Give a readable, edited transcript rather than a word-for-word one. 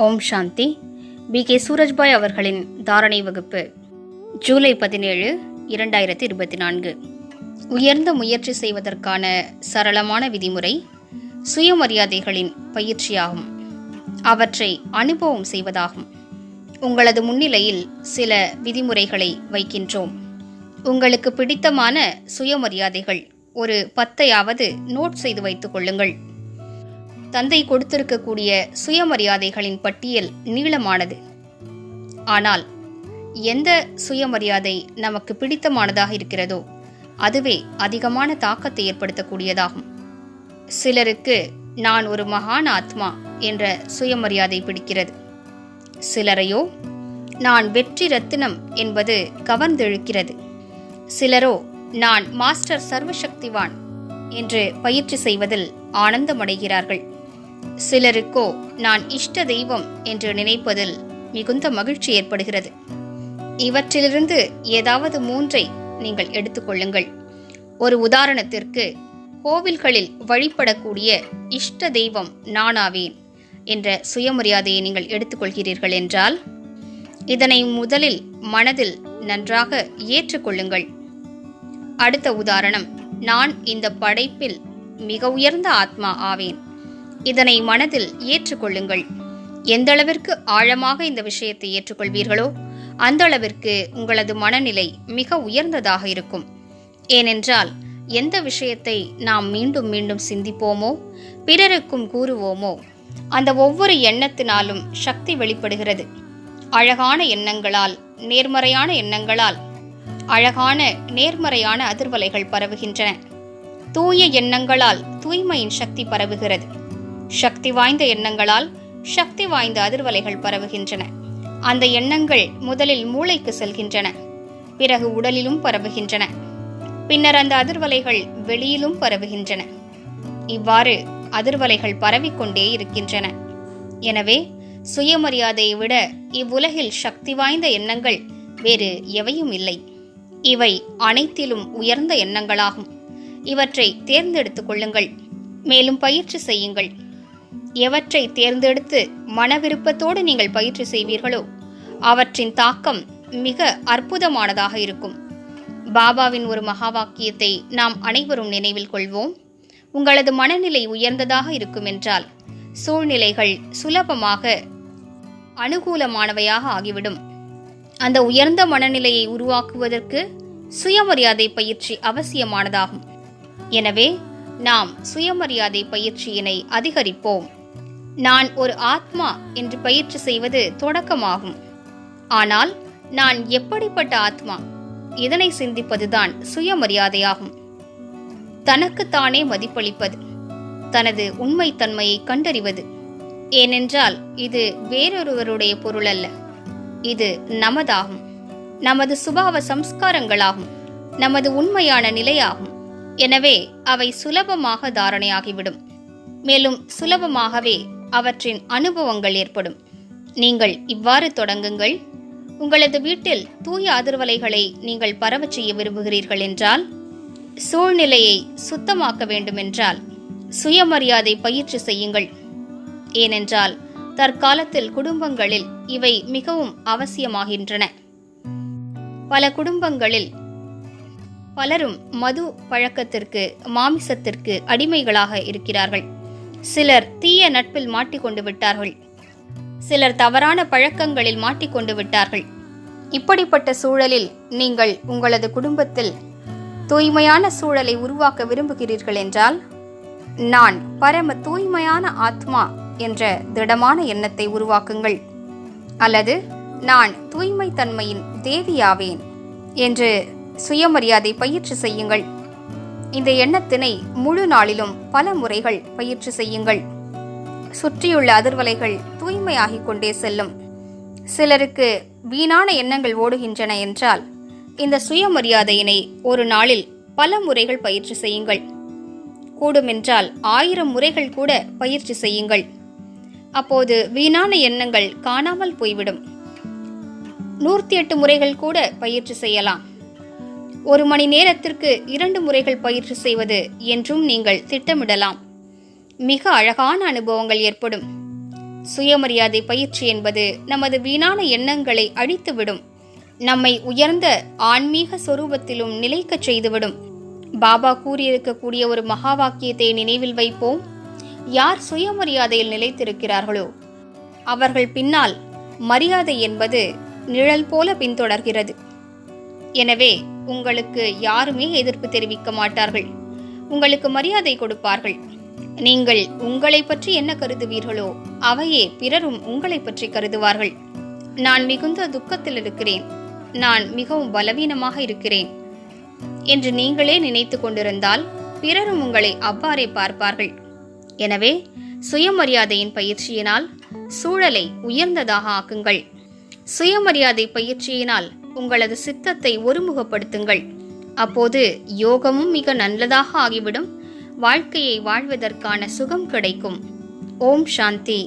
ஓம் சாந்தி. B.K. Surajbhai அவர்களின் தாரணை வகுப்பு, ஜூலை 17, 2024. உயர்ந்த முயற்சி செய்வதற்கான சரளமான விதிமுறை சுயமரியாதைகளின் பயிற்சியாகும். அவற்றை அனுபவம் செய்வதாகும். உங்களது முன்னிலையில் சில விதிமுறைகளை வைக்கின்றோம். உங்களுக்கு பிடித்தமான சுயமரியாதைகள் ஒரு 10 நோட் செய்து வைத்துக் கொள்ளுங்கள். தந்தை கொடுத்திருக்கக்கூடிய சுயமரியாதைகளின் பட்டியல் நீளமானது. ஆனால் எந்த சுயமரியாதை நமக்கு பிடித்தமானதாக இருக்கிறதோ அதுவே அதிகமான தாக்கத்தை ஏற்படுத்தக்கூடியதாகும். சிலருக்கு நான் ஒரு மகான் ஆத்மா என்ற சுயமரியாதை பிடிக்கிறது. சிலரையோ நான் வெற்றி ரத்தினம் என்பது கவர்ந்தெழுக்கிறது. சிலரோ நான் மாஸ்டர் சர்வசக்திவான் என்று பயிற்சி செய்வதில் ஆனந்தமடைகிறார்கள். சிலருக்கோ நான் இஷ்ட தெய்வம் என்று நினைப்பதில் மிகுந்த மகிழ்ச்சி ஏற்படுகிறது. இவற்றிலிருந்து ஏதாவது 3 நீங்கள் எடுத்துக்கொள்ளுங்கள். ஒரு உதாரணத்திற்கு, கோவில்களில் வழிபடக்கூடிய இஷ்ட தெய்வம் நானாவேன் என்ற சுயமரியாதையை நீங்கள் எடுத்துக்கொள்கிறீர்கள் என்றால், இதனை முதலில் மனதில் நன்றாக ஏற்றுக்கொள்ளுங்கள். அடுத்த உதாரணம், நான் இந்த படைப்பில் மிக உயர்ந்த ஆத்மா ஆவேன். இதனை மனதில் ஏற்றுக்கொள்ளுங்கள். எந்த அளவிற்கு ஆழமாக இந்த விஷயத்தை ஏற்றுக்கொள்வீர்களோ அந்த அளவிற்கு உங்களது மனநிலை மிக உயர்ந்ததாக இருக்கும். ஏனென்றால் எந்த விஷயத்தை நாம் மீண்டும் மீண்டும் சிந்திப்போமோ, பிறருக்கும் கூறுவோமோ, அந்த ஒவ்வொரு எண்ணத்தினாலும் சக்தி வெளிப்படுகிறது. அழகான எண்ணங்களால், நேர்மறையான எண்ணங்களால் அழகான நேர்மறையான அதிர்வலைகள் பரவுகின்றன. தூய எண்ணங்களால் தூய்மையின் சக்தி பரவுகிறது. சக்தி வாய்ந்த எண்ணங்களால் சக்தி வாய்ந்த அதிர்வலைகள் பரவுகின்றன. அந்த எண்ணங்கள் முதலில் மூளைக்கு செல்கின்றன, பிறகு உடலிலும் பரவுகின்றன, பின்னர் அந்த அதிர்வலைகள் வெளியிலும் பரவுகின்றன. இவ்வாறு அதிர்வலைகள் பரவிக்கொண்டே இருக்கின்றன. எனவே சுயமரியாதையை விட இவ்வுலகில் சக்தி வாய்ந்த எண்ணங்கள் வேறு எவையும் இல்லை. இவை அனைத்திலும் உயர்ந்த எண்ணங்களாகும். இவற்றை தேர்ந்தெடுத்துக் கொள்ளுங்கள். மேலும் பயிற்சி செய்யுங்கள். எவற்றை தேர்ந்தெடுத்து மன விருப்பத்தோடு நீங்கள் பயிற்சி செய்வீர்களோ அவற்றின் தாக்கம் மிக அற்புதமானதாக இருக்கும். பாபாவின் ஒரு மகா வாக்கியத்தை நாம் அனைவரும் நினைவில் கொள்வோம். உங்களது மனநிலை உயர்ந்ததாக இருக்கும் என்றால் சூழ்நிலைகள் சுலபமாக அனுகூலமானவையாக ஆகிவிடும். அந்த உயர்ந்த மனநிலையை உருவாக்குவதற்கு சுயமரியாதை பயிற்சி அவசியமானதாகும். எனவே நாம் சுயமரியாதை பயிற்சியினை அதிகரிப்போம். நான் ஒரு ஆத்மா என்று பயிற்சி செய்வது தொடக்கமாகும். ஆனால் நான் எப்படிப்பட்ட ஆத்மா, இதனை சிந்திப்பதுதான் சுயமரியாதையாகும். தனக்குத்தானே மதிப்பளிப்பது, தனது உண்மைத்தன்மையை கண்டறிவது. ஏனென்றால் இது வேறொருவருடைய பொருள் அல்ல, இது நமதாகும். நமது சுபாவ சம்ஸ்காரங்களாகும், நமது உண்மையான நிலையாகும். எனவே அவை சுலபமாக தாரணையாகிவிடும். மேலும் சுலபமாகவே அவற்றின் அனுபவங்கள் ஏற்படும். நீங்கள் இவ்வாறு தொடங்குங்கள். உங்களது வீட்டில் தூய அதிர்வலைகளை நீங்கள் பரவச் செய்ய விரும்புகிறீர்கள் என்றால், சூழ்நிலையை சுத்தமாக்க வேண்டுமென்றால் சுயமரியாதை பயிற்சி செய்யுங்கள். ஏனென்றால் தற்காலத்தில் குடும்பங்களில் இவை மிகவும் அவசியமாகின்றன. பல குடும்பங்களில் பலரும் மது பழக்கத்திற்கு, மாமிசத்திற்கு அடிமைகளாக இருக்கிறார்கள். சிலர் தீய நட்பில் மாட்டிக்கொண்டு விட்டார்கள். சிலர் தவறான பழக்கங்களில் மாட்டிக்கொண்டு விட்டார்கள். இப்படிப்பட்ட சூழலில் நீங்கள் உங்களது குடும்பத்தில் தூய்மையான சூழலை உருவாக்க விரும்புகிறீர்கள் என்றால், நான் பரம தூய்மையான ஆத்மா என்ற திடமான எண்ணத்தை உருவாக்குங்கள். அல்லது நான் தூய்மை தன்மையின் தேவியாவேன் என்று சுயமரியாதை பயிற்சி செய்யுங்கள். இந்த எண்ணத்தினை முழு நாளிலும் பல முறைகள் பயிற்சி செய்யுங்கள். சுற்றியுள்ள அதிர்வலைகள் தூய்மையாகிக் கொண்டே செல்லும். சிலருக்கு வீணான எண்ணங்கள் ஓடுகின்றன என்றால், இந்த சுயமரியாதையினை ஒரு நாளில் பல முறைகள் பயிற்சி செய்யுங்கள். கூடுமென்றால் 1000 முறைகள் கூட பயிற்சி செய்யுங்கள். அப்போது வீணான எண்ணங்கள் காணாமல் போய்விடும். 108 முறைகள் கூட பயிற்சி செய்யலாம். 1 மணி நேரத்திற்கு 2 முறைகள் பயிற்சி செய்வது என்றும் நீங்கள் திட்டமிடலாம். மிக அழகான அனுபவங்கள் ஏற்படும். சுயமரியாதை பயிற்சி என்பது நமது வீணான எண்ணங்களை அழித்துவிடும், நம்மை உயர்ந்த ஆன்மீக சொரூபத்திலும் நிலைக்கச் செய்துவிடும். பாபா கூறியிருக்கக்கூடிய ஒரு மகா வாக்கியத்தை நினைவில் வைப்போம். யார் சுயமரியாதையில் நிலைத்திருக்கிறார்களோ அவர்கள் பின்னால் மரியாதை என்பது நிழல் போல பின்தொடர்கிறது. எனவே உங்களுக்கு யாருமே எதிர்ப்பு தெரிவிக்க மாட்டார்கள், உங்களுக்கு மரியாதை கொடுப்பார்கள். நீங்கள் உங்களை பற்றி என்ன கருதுவீர்களோ அவையே பிறரும் உங்களை பற்றி கருதுவார்கள். நான் மிகுந்த துக்கத்தில் இருக்கிறேன், நான் மிகவும் பலவீனமாக இருக்கிறேன் என்று நீங்களே நினைத்து கொண்டிருந்தால் பிறரும் உங்களை அவ்வாறே பார்ப்பார்கள். எனவே சுயமரியாதையின் பயிற்சியினால் சூழலை உயர்ந்ததாக ஆக்குங்கள். சுயமரியாதை பயிற்சியினால் உங்களது சித்தத்தை ஒருமுகப்படுத்துங்கள். அப்போது யோகமும் மிக நல்லதாக ஆகிவிடும், வாழ்க்கையை வாழ்வதற்கான சுகம் கிடைக்கும். ஓம் சாந்தி.